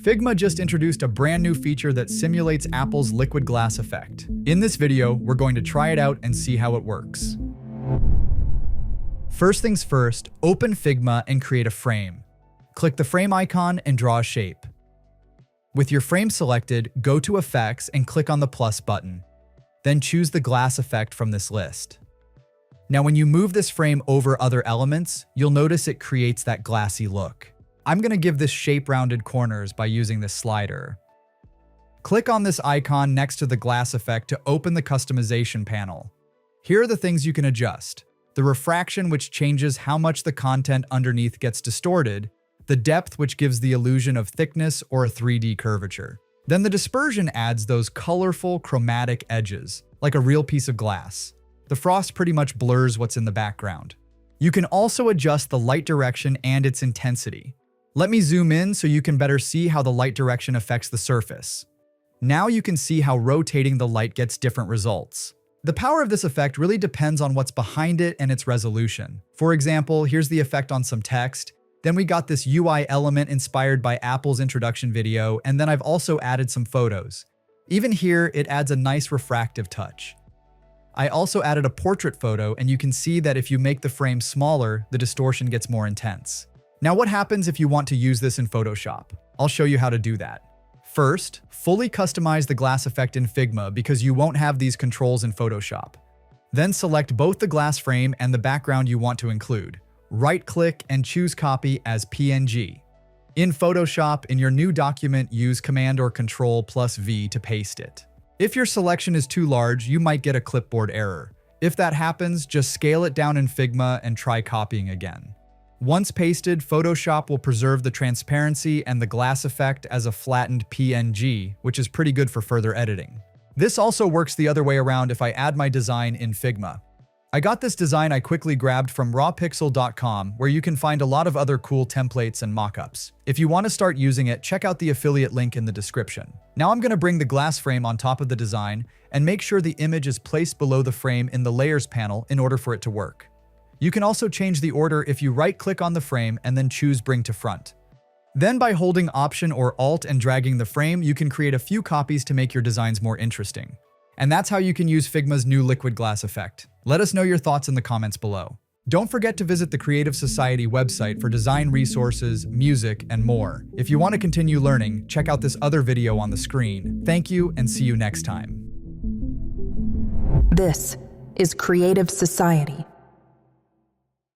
Figma just introduced a brand new feature that simulates Apple's liquid glass effect. In this video, we're going to try it out and see how it works. First things first, open Figma and create a frame. Click the frame icon and draw a shape. With your frame selected, go to Effects and click on the plus button. Then choose the glass effect from this list. Now when you move this frame over other elements, you'll notice it creates that glassy look. I'm going to give this shape rounded corners by using this slider. Click on this icon next to the glass effect to open the customization panel. Here are the things you can adjust. The refraction, which changes how much the content underneath gets distorted. The depth, which gives the illusion of thickness or a 3D curvature. Then the dispersion adds those colorful, chromatic edges, like a real piece of glass. The frost pretty much blurs what's in the background. You can also adjust the light direction and its intensity. Let me zoom in so you can better see how the light direction affects the surface. Now you can see how rotating the light gets different results. The power of this effect really depends on what's behind it and its resolution. For example, here's the effect on some text. Then we got this UI element inspired by Apple's introduction video, and then I've also added some photos. Even here, it adds a nice refractive touch. I also added a portrait photo, and you can see that if you make the frame smaller, the distortion gets more intense. Now what happens if you want to use this in Photoshop? I'll show you how to do that. First, fully customize the glass effect in Figma because you won't have these controls in Photoshop. Then select both the glass frame and the background you want to include. Right-click and choose Copy as PNG. In Photoshop, in your new document, use Command or Control+V to paste it. If your selection is too large, you might get a clipboard error. If that happens, just scale it down in Figma and try copying again. Once pasted, Photoshop will preserve the transparency and the glass effect as a flattened PNG, which is pretty good for further editing. This also works the other way around if I add my design in Figma. I got this design I quickly grabbed from rawpixel.com, where you can find a lot of other cool templates and mockups. If you want to start using it, check out the affiliate link in the description. Now I'm going to bring the glass frame on top of the design and make sure the image is placed below the frame in the Layers panel in order for it to work. You can also change the order if you right-click on the frame and then choose Bring to Front. Then by holding Option or Alt and dragging the frame, you can create a few copies to make your designs more interesting. And that's how you can use Figma's new liquid glass effect. Let us know your thoughts in the comments below. Don't forget to visit the Creative Society website for design resources, music, and more. If you want to continue learning, check out this other video on the screen. Thank you and see you next time. This is Creative Society.